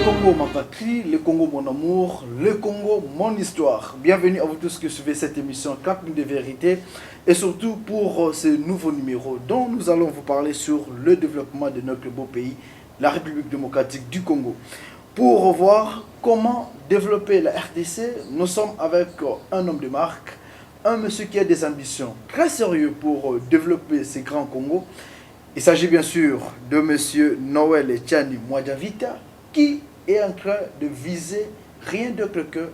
Congo, ma patrie, le Congo, mon amour, le Congo, mon histoire. Bienvenue à vous tous qui suivez cette émission 4 minutes de vérité et surtout pour ce nouveau numéro dont nous allons vous parler sur le développement de notre beau pays, la République démocratique du Congo. Pour voir comment développer la RDC, nous sommes avec un homme de marque, un monsieur qui a des ambitions très sérieuses pour développer ces grands Congo. Il s'agit bien sûr de monsieur Noël Etienne Mwadjavita, qui est en train de viser rien d'autre que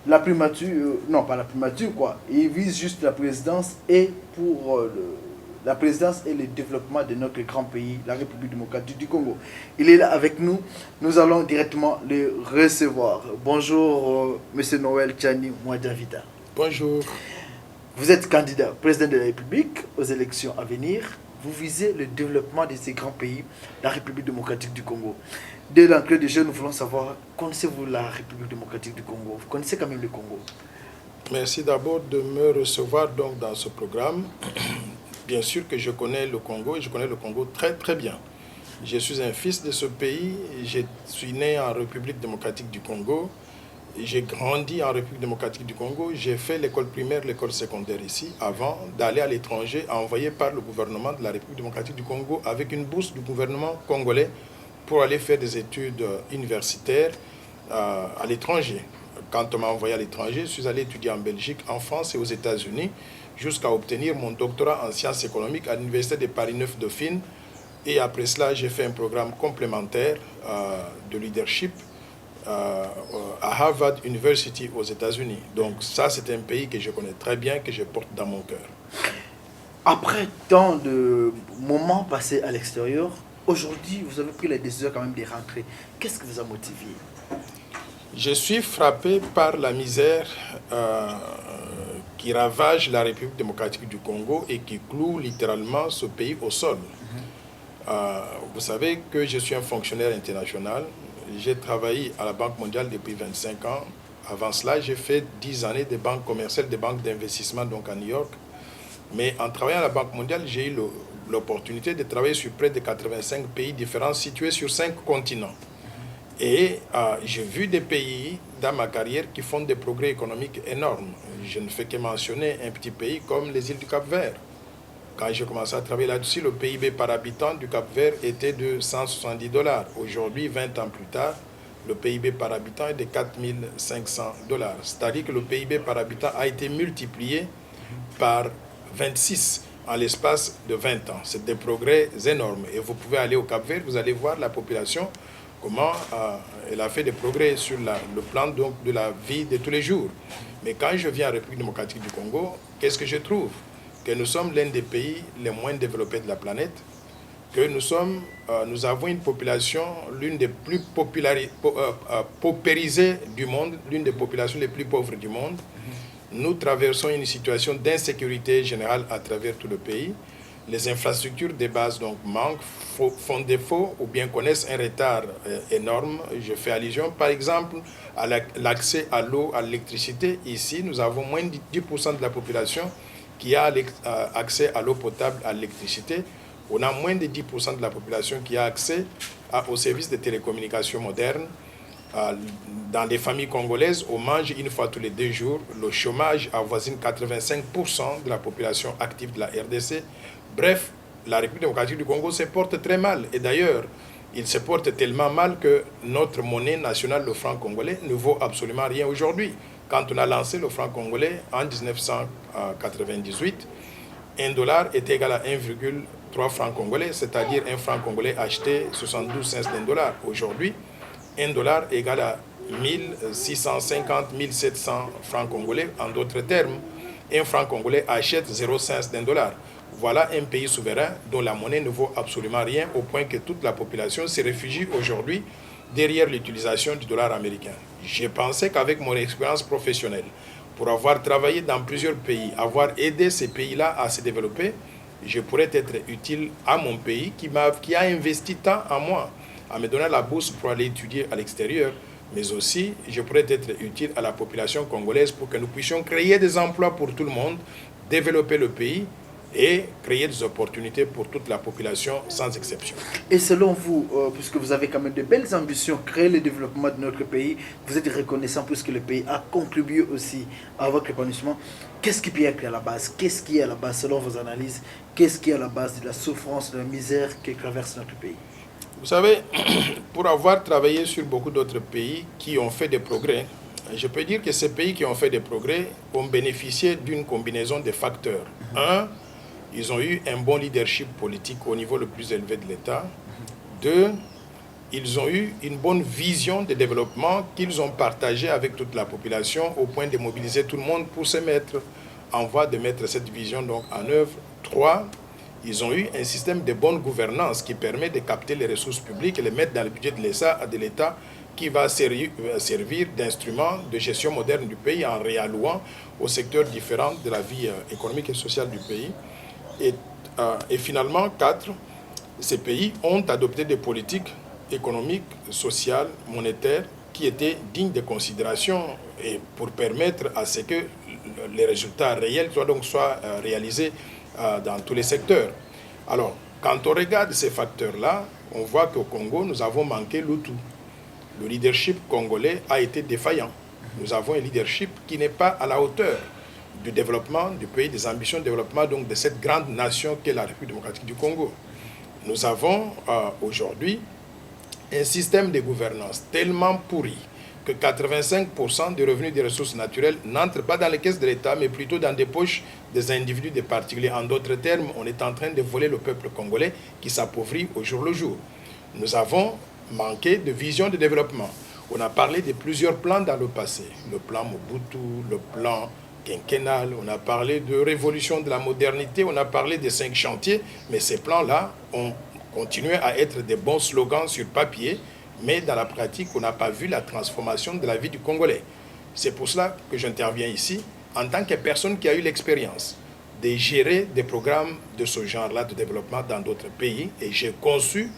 la primature, non pas la primature quoi, il vise juste la présidence et pour la présidence et le développement de notre grand pays, la République démocratique du Congo. Il est là avec nous, nous allons directement le recevoir. Bonjour monsieur Noël Etienne Mwadjavita. Bonjour. Vous êtes candidat président de la République aux élections à venir. Vous visez le développement de ces grands pays, la République démocratique du Congo. Dès l'entrée des jeunes, nous voulons savoir, connaissez-vous la République démocratique du Congo? Vous connaissez quand même le Congo? Merci d'abord de me recevoir donc dans ce programme. Bien sûr que je connais le Congo et je connais le Congo très très bien. Je suis un fils de ce pays, je suis né en République démocratique du Congo. J'ai grandi en République démocratique du Congo. J'ai fait l'école primaire, l'école secondaire ici, avant d'aller à l'étranger, envoyé par le gouvernement de la République démocratique du Congo avec une bourse du gouvernement congolais pour aller faire des études universitaires à l'étranger. Quand on m'a envoyé à l'étranger, je suis allé étudier en Belgique, en France et aux États-Unis, jusqu'à obtenir mon doctorat en sciences économiques à l'Université de Paris 9 Dauphine. Et après cela, j'ai fait un programme complémentaire de leadership à Harvard University aux États-Unis. Donc ça, c'est un pays que je connais très bien, que je porte dans mon cœur. Après tant de moments passés à l'extérieur, aujourd'hui, vous avez pris la décision quand même de rentrer. Qu'est-ce qui vous a motivé? Je suis frappé par la misère qui ravage la République démocratique du Congo et qui cloue littéralement ce pays au sol. Vous savez que je suis un fonctionnaire international. J'ai travaillé à la Banque mondiale depuis 25 ans. Avant cela, j'ai fait 10 années de banque commerciale, de banque d'investissement donc à New York. Mais en travaillant à la Banque mondiale, j'ai eu l'opportunité de travailler sur près de 85 pays différents situés sur 5 continents. Et j'ai vu des pays dans ma carrière qui font des progrès économiques énormes. Je ne fais que mentionner un petit pays comme les îles du Cap-Vert. Quand j'ai commencé à travailler là-dessus, le PIB par habitant du Cap-Vert était de 170 $. Aujourd'hui, 20 ans plus tard, le PIB par habitant est de 4500 $. C'est-à-dire que le PIB par habitant a été multiplié par 26 en l'espace de 20 ans. C'est des progrès énormes. Et vous pouvez aller au Cap-Vert, vous allez voir la population, comment elle a fait des progrès sur le plan donc, de la vie de tous les jours. Mais quand je viens en République démocratique du Congo, qu'est-ce que je trouve? Que nous sommes l'un des pays les moins développés de la planète, que nous avons une population, l'une des plus paupérisées du monde, l'une des populations les plus pauvres du monde. Nous traversons une situation d'insécurité générale à travers tout le pays. Les infrastructures de base donc manquent, font défaut ou bien connaissent un retard énorme. Je fais allusion par exemple à l'accès à l'eau, à l'électricité. Ici, nous avons moins de 10% de la population qui a accès à l'eau potable, à l'électricité. On a moins de 10% de la population qui a accès aux services de télécommunications modernes. Dans les familles congolaises, on mange une fois tous les 2 jours. Le chômage avoisine 85% de la population active de la RDC. Bref, la République démocratique du Congo se porte très mal. Et d'ailleurs, il se porte tellement mal que notre monnaie nationale, le franc congolais, ne vaut absolument rien aujourd'hui. Quand on a lancé le franc congolais en 1998, $1 est égal à 1,3 francs congolais, c'est-à-dire un franc congolais acheté 72 cents $. Aujourd'hui, $1 est égal à 1650, 1700 francs congolais. En d'autres termes, un franc congolais achète 0 cents $. Voilà un pays souverain dont la monnaie ne vaut absolument rien, au point que toute la population se réfugie aujourd'hui derrière l'utilisation du dollar américain. J'ai pensé qu'avec mon expérience professionnelle, pour avoir travaillé dans plusieurs pays, avoir aidé ces pays-là à se développer, je pourrais être utile à mon pays qui a investi tant en moi, à me donner la bourse pour aller étudier à l'extérieur, mais aussi je pourrais être utile à la population congolaise pour que nous puissions créer des emplois pour tout le monde, développer le pays et créer des opportunités pour toute la population sans exception. Et selon vous, puisque vous avez quand même de belles ambitions, créer le développement de notre pays, vous êtes reconnaissant puisque le pays a contribué aussi à votre épanouissement. Qu'est-ce qui peut être à la base? Qu'est-ce qui est à la base, selon vos analyses? Qu'est-ce qui est à la base de la souffrance, de la misère qui traverse notre pays? Vous savez, pour avoir travaillé sur beaucoup d'autres pays qui ont fait des progrès, je peux dire que ces pays qui ont fait des progrès ont bénéficié d'une combinaison de facteurs. Un, ils ont eu un bon leadership politique au niveau le plus élevé de l'État. Deux, ils ont eu une bonne vision de développement qu'ils ont partagée avec toute la population au point de mobiliser tout le monde pour se mettre en voie de mettre cette vision donc en œuvre. Trois, ils ont eu un système de bonne gouvernance qui permet de capter les ressources publiques et les mettre dans le budget de l'État qui va servir d'instrument de gestion moderne du pays en réallouant aux secteurs différents de la vie économique et sociale du pays. Et finalement, quatre, ces pays ont adopté des politiques économiques, sociales, monétaires qui étaient dignes de considération et pour permettre à ce que les résultats réels soient réalisés dans tous les secteurs. Alors, quand on regarde ces facteurs-là, on voit qu'au Congo, nous avons manqué le tout. Le leadership congolais a été défaillant. Nous avons un leadership qui n'est pas à la hauteur du développement du pays, des ambitions de développement donc de cette grande nation qu'est la République démocratique du Congo. Nous avons aujourd'hui un système de gouvernance tellement pourri que 85% des revenus des ressources naturelles n'entrent pas dans les caisses de l'État, mais plutôt dans des poches des individus, des particuliers. En d'autres termes, on est en train de voler le peuple congolais qui s'appauvrit au jour le jour. Nous avons manqué de vision de développement. On a parlé de plusieurs plans dans le passé. Le plan Mobutu, le plan quinquennal, on a parlé de révolution de la modernité, on a parlé des 5 chantiers, mais ces plans-là ont continué à être des bons slogans sur papier, mais dans la pratique, on n'a pas vu la transformation de la vie du Congolais. C'est pour cela que j'interviens ici, en tant que personne qui a eu l'expérience de gérer des programmes de ce genre-là de développement dans d'autres pays, et j'ai conçu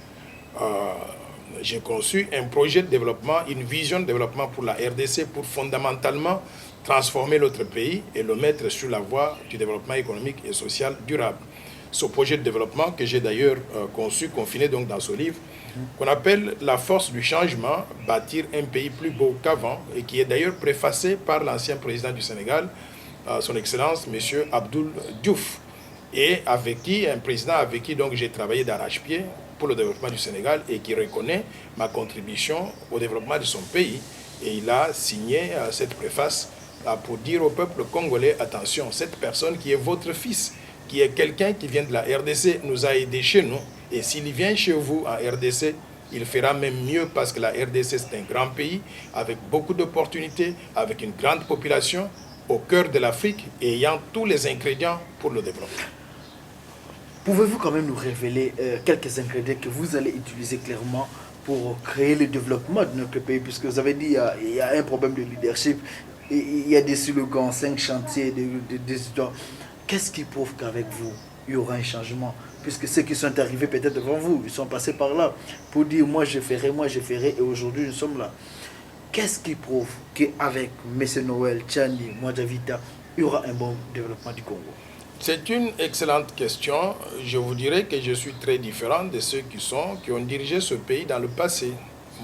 un projet de développement, une vision de développement pour la RDC pour fondamentalement transformer notre pays et le mettre sur la voie du développement économique et social durable. Ce projet de développement que j'ai d'ailleurs conçu, confiné donc dans ce livre, qu'on appelle la force du changement, bâtir un pays plus beau qu'avant, et qui est d'ailleurs préfacé par l'ancien président du Sénégal, son Excellence, M. Abdoul Diouf, et un président avec qui donc j'ai travaillé d'arrache-pied pour le développement du Sénégal et qui reconnaît ma contribution au développement de son pays. Et il a signé cette préface pour dire au peuple congolais, attention, cette personne qui est votre fils, qui est quelqu'un qui vient de la RDC, nous a aidés chez nous. Et s'il vient chez vous en RDC, il fera même mieux parce que la RDC, c'est un grand pays avec beaucoup d'opportunités, avec une grande population au cœur de l'Afrique et ayant tous les ingrédients pour le développement. Pouvez-vous quand même nous révéler quelques ingrédients que vous allez utiliser clairement pour créer le développement de notre pays? Puisque vous avez dit qu'il y a un problème de leadership, il y a des slogans, 5 chantiers, des histoires. Qu'est-ce qui prouve qu'avec vous, il y aura un changement? Puisque ceux qui sont arrivés peut-être devant vous, ils sont passés par là pour dire moi je ferai, et aujourd'hui nous sommes là. Qu'est-ce qui prouve qu'avec M. Noël, Tchani, Mwadjavita, il y aura un bon développement du Congo? C'est une excellente question. Je vous dirais que je suis très différent de ceux qui ont dirigé ce pays dans le passé.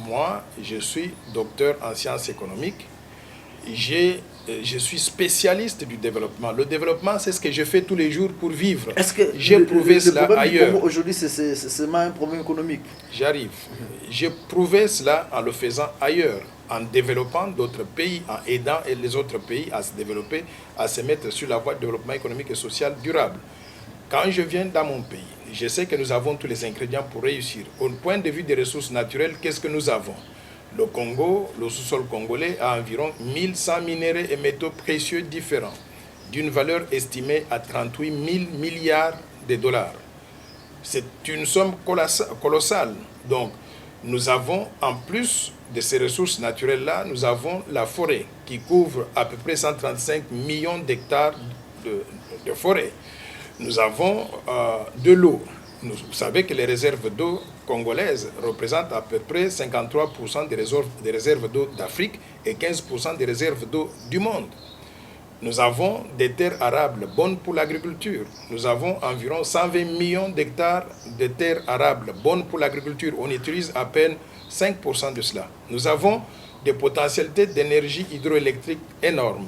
Moi, je suis docteur en sciences économiques. Je suis spécialiste du développement. Le développement, c'est ce que je fais tous les jours pour vivre. Est-ce que j'ai prouvé cela ailleurs? Aujourd'hui, c'est seulement un problème économique. J'arrive. J'ai prouvé cela en le faisant ailleurs, en développant d'autres pays, en aidant les autres pays à se développer, à se mettre sur la voie de développement économique et social durable. Quand je viens dans mon pays, je sais que nous avons tous les ingrédients pour réussir. Au point de vue des ressources naturelles, qu'est-ce que nous avons? Le Congo, le sous-sol congolais a environ 1100 minéraux et métaux précieux différents, d'une valeur estimée à 38 000 milliards de dollars. C'est une somme colossale. Donc, nous avons, en plus de ces ressources naturelles-là, nous avons la forêt qui couvre à peu près 135 millions d'hectares de forêt. Nous avons de l'eau. Vous savez que les réserves d'eau congolaises représentent à peu près 53% des réserves d'eau d'Afrique et 15% des réserves d'eau du monde. Nous avons des terres arables bonnes pour l'agriculture. Nous avons environ 120 millions d'hectares de terres arables bonnes pour l'agriculture. On utilise à peine 5% de cela. Nous avons des potentialités d'énergie hydroélectrique énormes.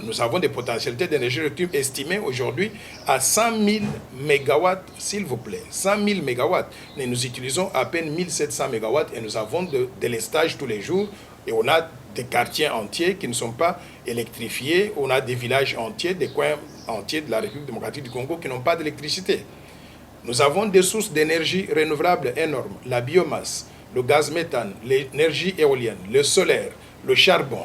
Nous avons des potentialités d'énergie électrique estimées aujourd'hui à 100 000 mégawatts, s'il vous plaît. 100 000 mégawatts. Mais nous utilisons à peine 1700 mégawatts et nous avons de l'estage tous les jours. Et on a des quartiers entiers qui ne sont pas électrifiés. On a des villages entiers, des coins entiers de la République démocratique du Congo qui n'ont pas d'électricité. Nous avons des sources d'énergie renouvelables énormes. La biomasse, le gaz méthane, l'énergie éolienne, le solaire, le charbon.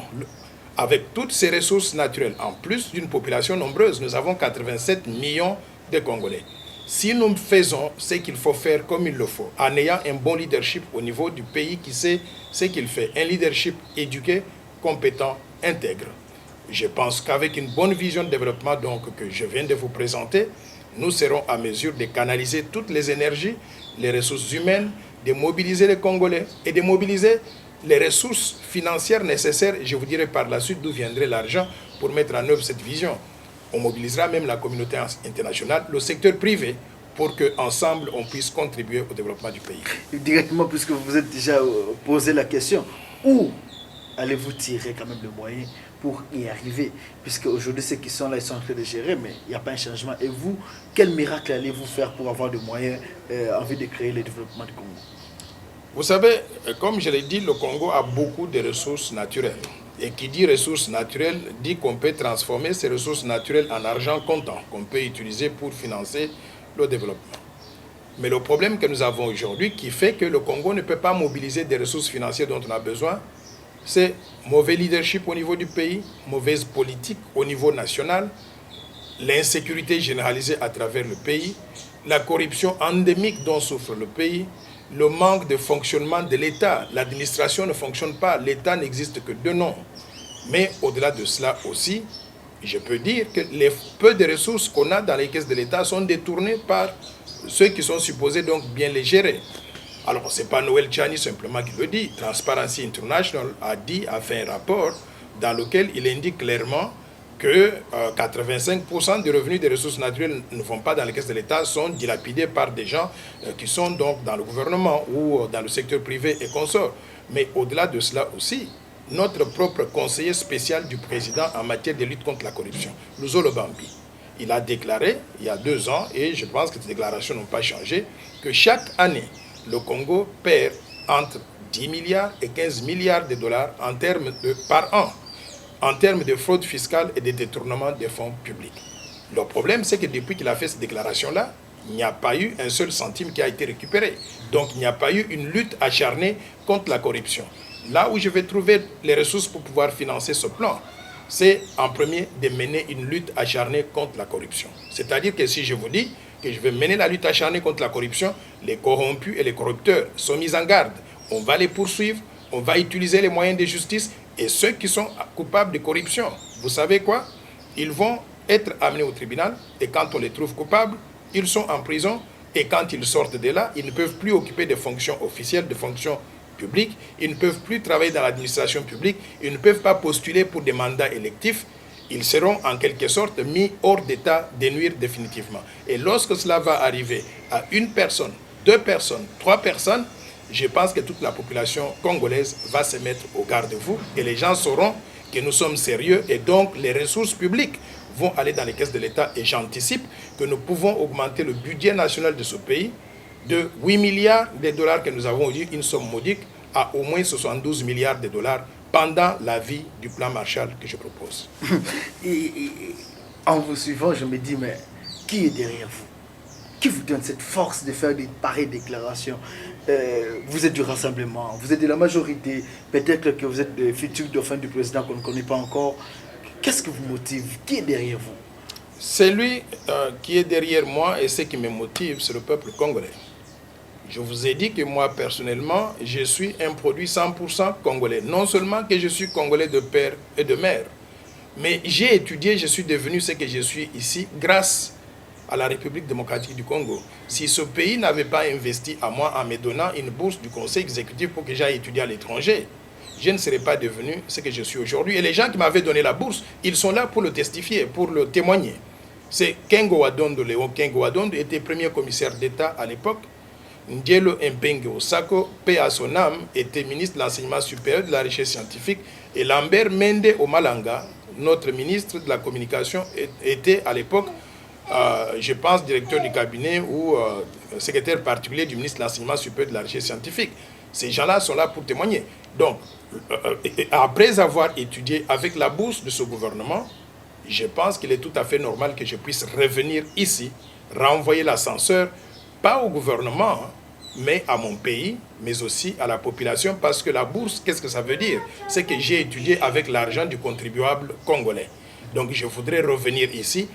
Avec toutes ces ressources naturelles, en plus d'une population nombreuse, nous avons 87 millions de Congolais. Si nous faisons ce qu'il faut faire comme il le faut, en ayant un bon leadership au niveau du pays qui sait ce qu'il fait, un leadership éduqué, compétent, intègre, je pense qu'avec une bonne vision de développement donc, que je viens de vous présenter, nous serons à mesure de canaliser toutes les énergies, les ressources humaines, de mobiliser les Congolais et de mobiliser les ressources financières nécessaires. Je vous dirai par la suite d'où viendrait l'argent pour mettre en œuvre cette vision. On mobilisera même la communauté internationale, le secteur privé, pour qu'ensemble, on puisse contribuer au développement du pays. Directement, puisque vous vous êtes déjà posé la question, où allez-vous tirer quand même le moyen pour y arriver? Puisque aujourd'hui, ceux qui sont là, ils sont en train de gérer, mais il n'y a pas un changement. Et vous, quel miracle allez-vous faire pour avoir des moyens en vue de créer le développement du Congo? Vous savez, comme je l'ai dit, le Congo a beaucoup de ressources naturelles. Et qui dit ressources naturelles dit qu'on peut transformer ces ressources naturelles en argent comptant, qu'on peut utiliser pour financer le développement. Mais le problème que nous avons aujourd'hui, qui fait que le Congo ne peut pas mobiliser des ressources financières dont on a besoin, c'est mauvais leadership au niveau du pays, mauvaise politique au niveau national, l'insécurité généralisée à travers le pays, la corruption endémique dont souffre le pays, le manque de fonctionnement de l'État. L'administration ne fonctionne pas, l'État n'existe que de nom. Mais au-delà de cela aussi, je peux dire que les peu de ressources qu'on a dans les caisses de l'État sont détournées par ceux qui sont supposés donc bien les gérer. Alors, ce n'est pas Noël Tchani simplement qui le dit. Transparency International a fait un rapport dans lequel il indique clairement que 85% des revenus des ressources naturelles ne vont pas dans les caisses de l'État, sont dilapidés par des gens qui sont donc dans le gouvernement ou dans le secteur privé et consorts. Mais au-delà de cela aussi, notre propre conseiller spécial du président en matière de lutte contre la corruption, Luzo Lobambi, il a déclaré il y a 2 ans, et je pense que ces déclarations n'ont pas changé, que chaque année, le Congo perd entre 10 milliards et 15 milliards de dollars en termes par an, en termes de fraude fiscale et de détournement des fonds publics. Le problème, c'est que depuis qu'il a fait cette déclaration-là, il n'y a pas eu un seul centime qui a été récupéré. Donc, il n'y a pas eu une lutte acharnée contre la corruption. Là où je vais trouver les ressources pour pouvoir financer ce plan, c'est en premier de mener une lutte acharnée contre la corruption. C'est-à-dire que si je vous dis que je vais mener la lutte acharnée contre la corruption, les corrompus et les corrupteurs sont mis en garde. On va les poursuivre, on va utiliser les moyens de justice, et ceux qui sont coupables de corruption, vous savez quoi? Ils vont être amenés au tribunal, et quand on les trouve coupables, ils sont en prison, et quand ils sortent de là, ils ne peuvent plus occuper des fonctions officielles, des fonctions publiques, ils ne peuvent plus travailler dans l'administration publique, ils ne peuvent pas postuler pour des mandats électifs, ils seront en quelque sorte mis hors d'état de nuire définitivement. Et lorsque cela va arriver à 1 personne, 2 personnes, 3 personnes, je pense que toute la population congolaise va se mettre au garde-à-vous et les gens sauront que nous sommes sérieux et donc les ressources publiques vont aller dans les caisses de l'État. Et j'anticipe que nous pouvons augmenter le budget national de ce pays de 8 milliards de dollars que nous avons eu, une somme modique, à au moins 72 milliards de dollars pendant la vie du plan Marshall que je propose. En vous suivant, je me dis, mais qui est derrière vous? Qui vous donne cette force de faire des pareilles déclarations? Vous êtes du rassemblement, vous êtes de la majorité, peut-être que vous êtes des futurs dauphins du président qu'on ne connaît pas encore. Qu'est-ce qui vous motive? Qui est derrière vous? Celui qui est derrière moi et ce qui me motive, c'est le peuple congolais. Je vous ai dit que moi, personnellement, je suis un produit 100% congolais. Non seulement que je suis congolais de père et de mère, mais j'ai étudié, je suis devenu ce que je suis ici grâce à la République démocratique du Congo. Si ce pays n'avait pas investi à moi en me donnant une bourse du conseil exécutif pour que j'aille étudier à l'étranger, je ne serais pas devenu ce que je suis aujourd'hui. Et les gens qui m'avaient donné la bourse, ils sont là pour le testifier, pour le témoigner. C'est Kengo Wadondo, Léon Kengo Wadondo, était premier commissaire d'État à l'époque. Ndielo Mpenge Osako, paix à son âme, était ministre de l'Enseignement supérieur de la Recherche scientifique. Et Lambert Mende Omalanga, notre ministre de la Communication, était à l'époque, je pense, directeur du cabinet ou secrétaire particulier du ministre de l'Enseignement supérieur de la Recherche scientifique. Ces gens-là sont là pour témoigner. Donc, après avoir étudié avec la bourse de ce gouvernement, je pense qu'il est tout à fait normal que je puisse revenir ici, renvoyer l'ascenseur, pas au gouvernement, mais à mon pays, mais aussi à la population, parce que la bourse, qu'est-ce que ça veut dire? C'est que j'ai étudié avec l'argent du contribuable congolais. Donc je voudrais revenir ici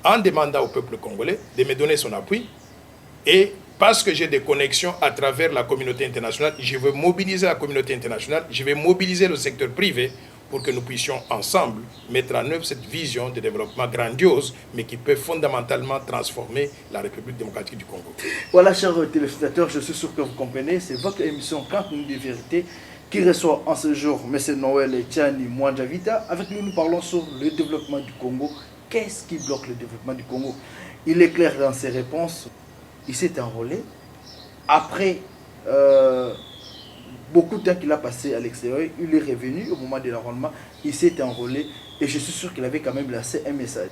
en demandant au peuple congolais de me donner son appui, et parce que j'ai des connexions à travers la communauté internationale, je veux mobiliser la communauté internationale, je vais mobiliser le secteur privé pour que nous puissions ensemble mettre en œuvre cette vision de développement grandiose, mais qui peut fondamentalement transformer la République démocratique du Congo. Voilà, chers téléspectateurs, je suis sûr que vous comprenez, c'est votre émission Quand nous de vérité qui reçoit en ce jour M. Noël Etiani Mwanjavita. Avec lui, nous parlons sur le développement du Congo. Qu'est-ce qui bloque le développement du Congo? Il est clair dans ses réponses. Il s'est enrôlé. Après beaucoup de temps qu'il a passé à l'extérieur, il est revenu au moment de l'enrôlement, il s'est enrôlé et je suis sûr qu'il avait quand même lancé un message.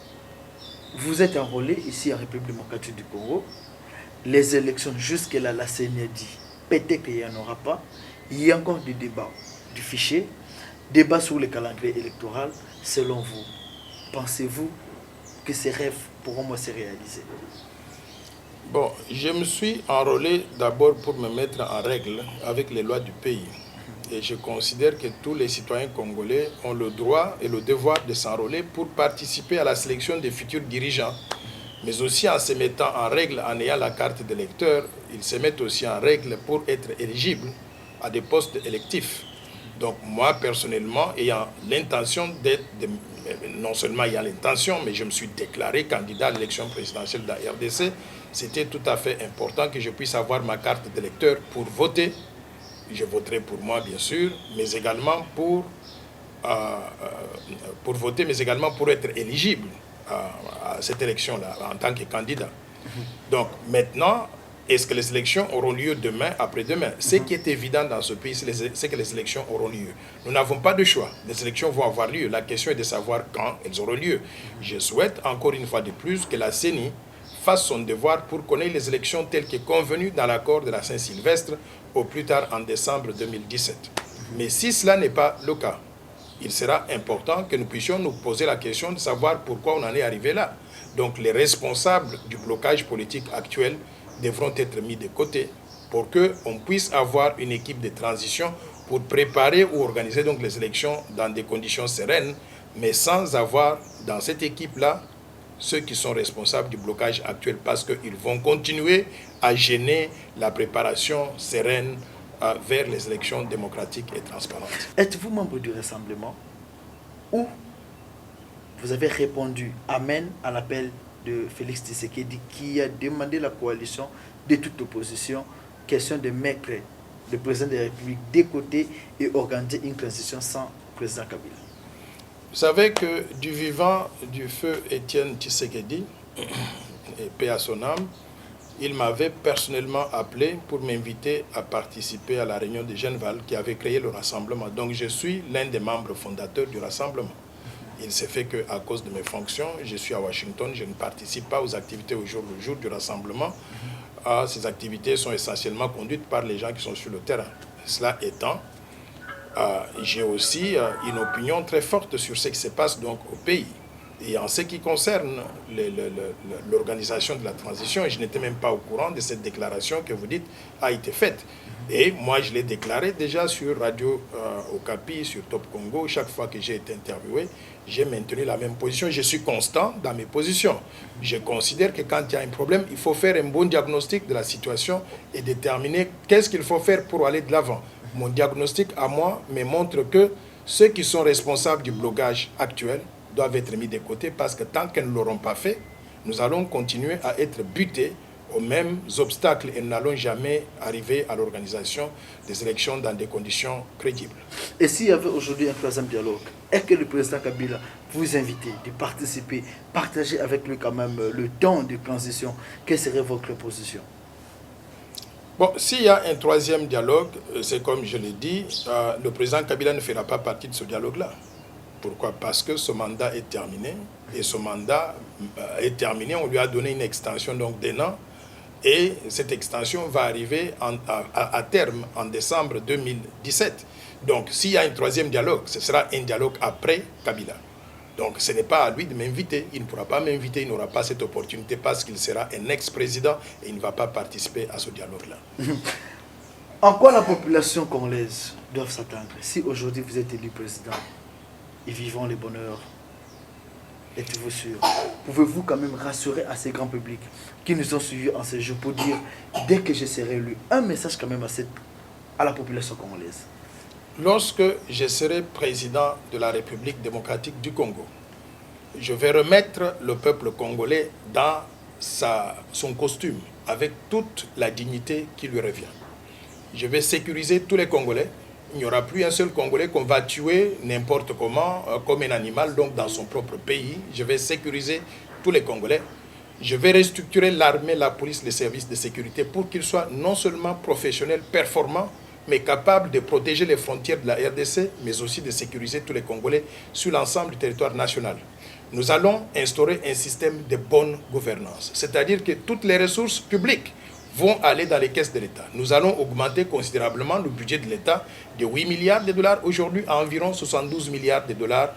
Vous êtes enrôlé ici en République démocratique du Congo. Les élections, jusque-là, la CENI a dit, peut-être qu'il n'y en aura pas. Il y a encore des débats du fichier, débats sur le calendrier électoral. Selon vous, pensez-vous que ces rêves pourront se réaliser? Bon, je me suis enrôlé d'abord pour me mettre en règle avec les lois du pays. Et je considère que tous les citoyens congolais ont le droit et le devoir de s'enrôler pour participer à la sélection des futurs dirigeants. Mais aussi en se mettant en règle, en ayant la carte d'électeur, ils se mettent aussi en règle pour être éligibles à des postes électifs. Donc moi, personnellement, ayant l'intention d'être, non seulement ayant l'intention, mais je me suis déclaré candidat à l'élection présidentielle de la RDC, c'était tout à fait important que je puisse avoir ma carte d'électeur pour voter. Je voterai pour moi, bien sûr, mais également pour voter, mais également pour être éligible à cette élection-là, en tant que candidat. Donc maintenant, est-ce que les élections auront lieu demain, après-demain? Ce qui est évident dans ce pays, c'est que les élections auront lieu. Nous n'avons pas de choix. Les élections vont avoir lieu. La question est de savoir quand elles auront lieu. Je souhaite, encore une fois de plus, que la CENI fasse son devoir pour connaître les élections telles que convenues dans l'accord de la Saint-Sylvestre au plus tard en décembre 2017. Mais si cela n'est pas le cas, il sera important que nous puissions nous poser la question de savoir pourquoi on en est arrivé là. Donc les responsables du blocage politique actuel devront être mis de côté pour qu'on puisse avoir une équipe de transition pour préparer ou organiser donc les élections dans des conditions sereines, mais sans avoir dans cette équipe-là ceux qui sont responsables du blocage actuel, parce qu'ils vont continuer à gêner la préparation sereine vers les élections démocratiques et transparentes. Êtes-vous membre du Rassemblement ou vous avez répondu Amen à l'appel de Félix Tshisekedi qui a demandé la coalition de toute opposition, question de mettre le président de la République de côté et organiser une transition sans président Kabila? Vous savez que du vivant du feu Étienne Tshisekedi, et paix à son âme, il m'avait personnellement appelé pour m'inviter à participer à la réunion de Genval qui avait créé le Rassemblement. Donc je suis l'un des membres fondateurs du Rassemblement. Il s'est fait qu'à cause de mes fonctions, je suis à Washington, je ne participe pas aux activités au jour le jour du Rassemblement. Ces activités sont essentiellement conduites par les gens qui sont sur le terrain. Cela étant, j'ai aussi une opinion très forte sur ce qui se passe donc au pays. Et en ce qui concerne l'organisation de la transition, je n'étais même pas au courant de cette déclaration que vous dites a été faite. Et moi, je l'ai déclaré déjà sur Radio Okapi, sur Top Congo. Chaque fois que j'ai été interviewé, j'ai maintenu la même position. Je suis constant dans mes positions. Je considère que quand il y a un problème, il faut faire un bon diagnostic de la situation et déterminer qu'est-ce qu'il faut faire pour aller de l'avant. Mon diagnostic à moi me montre que ceux qui sont responsables du blocage actuel doivent être mis de côté parce que tant qu'ils ne l'auront pas fait, nous allons continuer à être butés aux mêmes obstacles et nous n'allons jamais arriver à l'organisation des élections dans des conditions crédibles. Et s'il y avait aujourd'hui un troisième dialogue, est-ce que le président Kabila vous invite de participer, partager avec lui quand même le temps de transition? Quelle serait votre position? Bon, s'il y a un troisième dialogue, c'est comme je l'ai dit, le président Kabila ne fera pas partie de ce dialogue-là. Pourquoi? Parce que ce mandat est terminé, et ce mandat est terminé, on lui a donné une extension donc d'1 an, et cette extension va arriver à terme en décembre 2017. Donc s'il y a un troisième dialogue, ce sera un dialogue après Kabila. Donc ce n'est pas à lui de m'inviter, il ne pourra pas m'inviter, il n'aura pas cette opportunité parce qu'il sera un ex-président et il ne va pas participer à ce dialogue-là. En quoi la population congolaise doit s'attendre si aujourd'hui vous êtes élu président et vivons les bonheurs? Êtes-vous sûr? Pouvez-vous quand même rassurer à ces grands publics qui nous ont suivis en ces jours pour dire, dès que je serai élu, un message quand même à la population congolaise? Lorsque je serai président de la République démocratique du Congo, je vais remettre le peuple congolais dans son costume, avec toute la dignité qui lui revient. Je vais sécuriser tous les Congolais. Il n'y aura plus un seul Congolais qu'on va tuer n'importe comment, comme un animal, donc dans son propre pays. Je vais sécuriser tous les Congolais. Je vais restructurer l'armée, la police, les services de sécurité pour qu'ils soient non seulement professionnels, performants, mais capables de protéger les frontières de la RDC, mais aussi de sécuriser tous les Congolais sur l'ensemble du territoire national. Nous allons instaurer un système de bonne gouvernance, c'est-à-dire que toutes les ressources publiques vont aller dans les caisses de l'État. Nous allons augmenter considérablement le budget de l'État de 8 milliards de dollars aujourd'hui à environ 72 milliards de dollars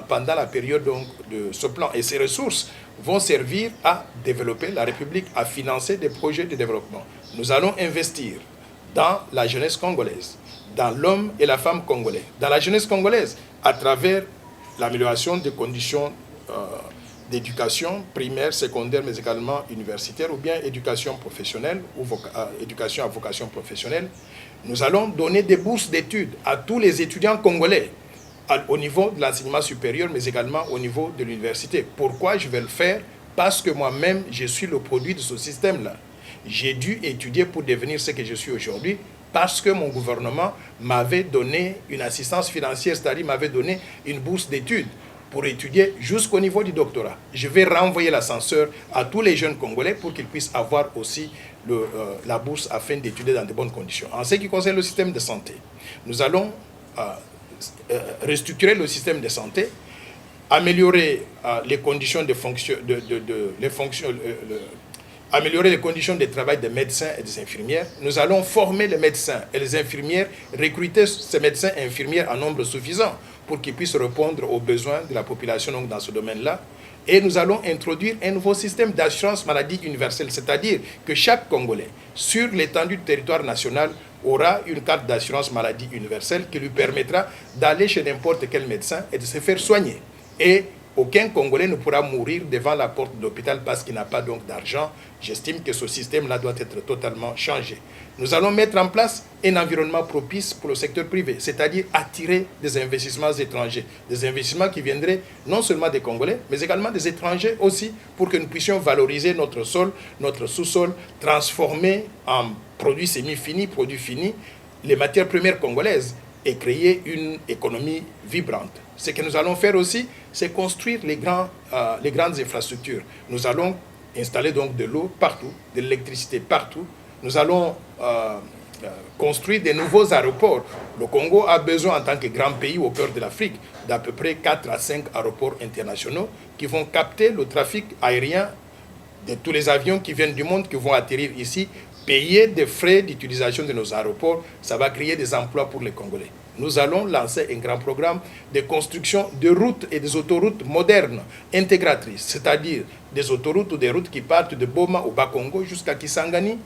pendant la période donc, de ce plan. Et ces ressources vont servir à développer la République, à financer des projets de développement. Nous allons investir dans la jeunesse congolaise, dans l'homme et la femme congolais, dans la jeunesse congolaise, à travers l'amélioration des conditions d'éducation primaire, secondaire, mais également universitaire, ou bien éducation professionnelle, ou éducation à vocation professionnelle. Nous allons donner des bourses d'études à tous les étudiants congolais, au niveau de l'enseignement supérieur, mais également au niveau de l'université. Pourquoi je vais le faire? Parce que moi-même, je suis le produit de ce système-là. J'ai dû étudier pour devenir ce que je suis aujourd'hui, parce que mon gouvernement m'avait donné une assistance financière, c'est-à-dire m'avait donné une bourse d'études pour étudier jusqu'au niveau du doctorat. Je vais renvoyer l'ascenseur à tous les jeunes Congolais pour qu'ils puissent avoir aussi la bourse afin d'étudier dans de bonnes conditions. En ce qui concerne le système de santé, nous allons restructurer le système de santé, améliorer les conditions de fonction, améliorer les conditions de travail des médecins et des infirmières. Nous allons former les médecins et les infirmières, recruter ces médecins et infirmières en nombre suffisant pour qu'ils puissent répondre aux besoins de la population donc, dans ce domaine-là. Et nous allons introduire un nouveau système d'assurance maladie universelle, c'est-à-dire que chaque Congolais, sur l'étendue du territoire national, aura une carte d'assurance maladie universelle qui lui permettra d'aller chez n'importe quel médecin et de se faire soigner. Et aucun Congolais ne pourra mourir devant la porte de l'hôpital parce qu'il n'a pas donc d'argent. J'estime que ce système-là doit être totalement changé. Nous allons mettre en place un environnement propice pour le secteur privé, c'est-à-dire attirer des investissements étrangers, des investissements qui viendraient non seulement des Congolais, mais également des étrangers aussi, pour que nous puissions valoriser notre sol, notre sous-sol, transformer en produits semi-finis, produits finis, les matières premières congolaises et créer une économie vibrante. Ce que nous allons faire aussi, c'est construire les grandes infrastructures. Nous allons installer donc de l'eau partout, de l'électricité partout. Nous allons construire de nouveaux aéroports. Le Congo a besoin, en tant que grand pays au cœur de l'Afrique, d'à peu près 4 à 5 aéroports internationaux qui vont capter le trafic aérien de tous les avions qui viennent du monde, qui vont atterrir ici, payer des frais d'utilisation de nos aéroports. Ça va créer des emplois pour les Congolais. Nous allons lancer un grand programme de construction de routes et des autoroutes modernes, intégratrices, c'est-à-dire des autoroutes ou des routes qui partent de Boma au Bas-Congo jusqu'à Kisangani,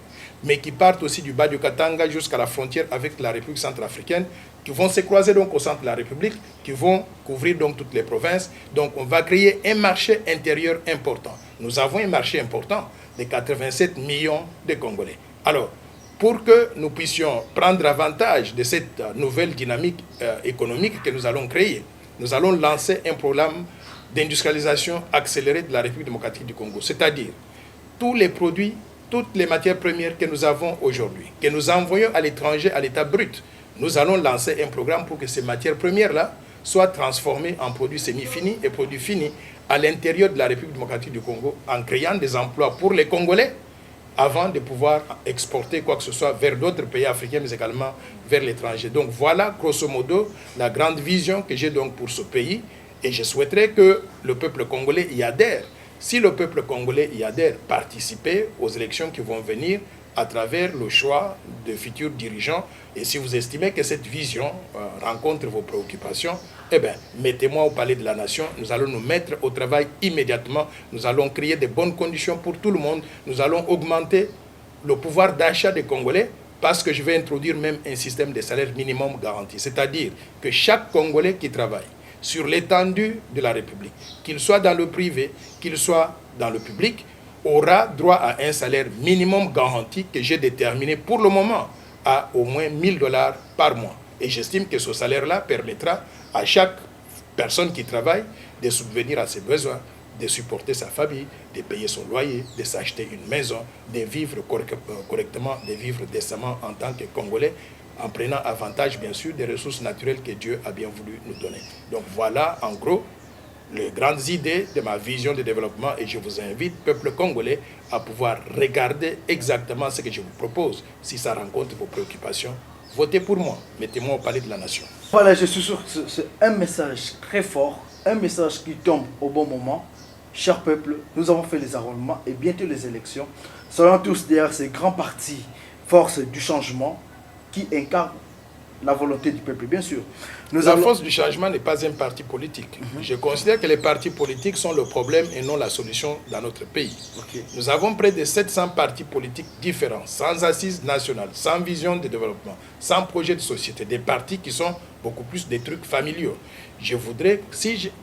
mais qui partent aussi du bas du Katanga jusqu'à la frontière avec la République centrafricaine, qui vont se croiser donc au centre de la République, qui vont couvrir donc toutes les provinces. Donc on va créer un marché intérieur important. Nous avons un marché important de 87 millions de Congolais. Alors, pour que nous puissions prendre avantage de cette nouvelle dynamique économique que nous allons créer, nous allons lancer un programme d'industrialisation accélérée de la République démocratique du Congo. C'est-à-dire, tous les produits toutes les matières premières que nous avons aujourd'hui, que nous envoyons à l'étranger à l'état brut, nous allons lancer un programme pour que ces matières premières-là soient transformées en produits semi-finis et produits finis à l'intérieur de la République démocratique du Congo, en créant des emplois pour les Congolais, avant de pouvoir exporter quoi que ce soit vers d'autres pays africains, mais également vers l'étranger. Donc voilà, grosso modo, la grande vision que j'ai donc pour ce pays, et je souhaiterais que le peuple congolais y adhère. Si le peuple congolais y adhère, participer aux élections qui vont venir à travers le choix de futurs dirigeants. Et si vous estimez que cette vision rencontre vos préoccupations, eh bien, mettez-moi au Palais de la Nation. Nous allons nous mettre au travail immédiatement. Nous allons créer de bonnes conditions pour tout le monde. Nous allons augmenter le pouvoir d'achat des Congolais parce que je vais introduire même un système de salaire minimum garanti. C'est-à-dire que chaque Congolais qui travaille sur l'étendue de la République, qu'il soit dans le privé, qu'il soit dans le public, aura droit à un salaire minimum garanti que j'ai déterminé pour le moment à au moins 1 000 $ par mois. Et j'estime que ce salaire-là permettra à chaque personne qui travaille de subvenir à ses besoins, de supporter sa famille, de payer son loyer, de s'acheter une maison, de vivre correctement, de vivre décemment en tant que Congolais, en prenant avantage, bien sûr, des ressources naturelles que Dieu a bien voulu nous donner. Donc voilà, en gros, les grandes idées de ma vision de développement, et je vous invite, peuple congolais, à pouvoir regarder exactement ce que je vous propose. Si ça rencontre vos préoccupations, votez pour moi, mettez-moi au Palais de la Nation. Voilà, je suis sûr que c'est un message très fort, un message qui tombe au bon moment. Cher peuple, nous avons fait les enrôlements et bientôt les élections. Soyons tous derrière ces grands partis, force du changement, qui incarnent la volonté du peuple, bien sûr. La force du changement n'est pas un parti politique. Je considère que les partis politiques sont le problème et non la solution dans notre pays. Nous avons près de 700 partis politiques différents, sans assise nationale, sans vision de développement, sans projet de société. Des partis qui sont beaucoup plus des trucs familiaux. Je voudrais,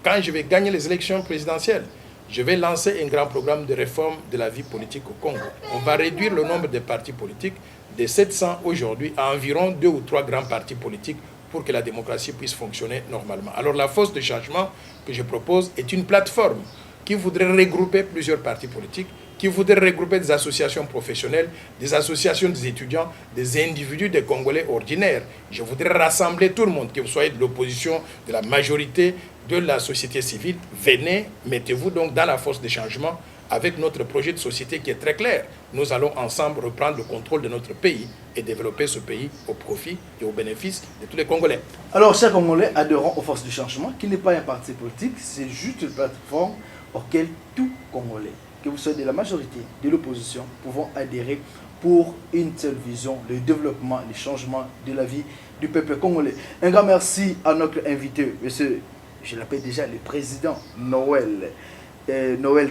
quand je vais gagner les élections présidentielles, je vais lancer un grand programme de réforme de la vie politique au Congo. On va réduire le nombre de partis politiques de 700 aujourd'hui à environ 2 ou 3 grands partis politiques pour que la démocratie puisse fonctionner normalement. Alors la force de changement que je propose est une plateforme qui voudrait regrouper plusieurs partis politiques, qui voudrait regrouper des associations professionnelles, des associations des étudiants, des individus, des Congolais ordinaires. Je voudrais rassembler tout le monde, que vous soyez de l'opposition, de la majorité, de la société civile. Venez, mettez-vous donc dans la force de changement avec notre projet de société qui est très clair. Nous allons ensemble reprendre le contrôle de notre pays et développer ce pays au profit et au bénéfice de tous les Congolais. Alors, chers Congolais, adhérents aux forces du changement, qui n'est pas un parti politique, c'est juste une plateforme auquel tout Congolais, que vous soyez de la majorité, de l'opposition, pouvons adhérer pour une seule vision, le développement, le changement de la vie du peuple congolais. Un grand merci à notre invité, monsieur, je l'appelle déjà le président Noël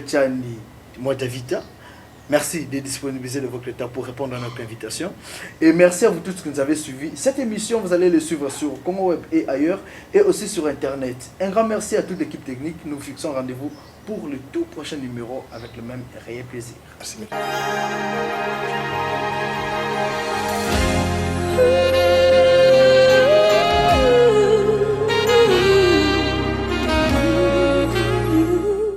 Tchani Mwadavita. Merci de disponibiliser de votre temps pour répondre à notre invitation. Et merci à vous tous qui nous avez suivis. Cette émission, vous allez le suivre sur Congo Web et ailleurs, et aussi sur Internet. Un grand merci à toute l'équipe technique. Nous fixons rendez-vous pour le tout prochain numéro avec le même réel plaisir. Merci.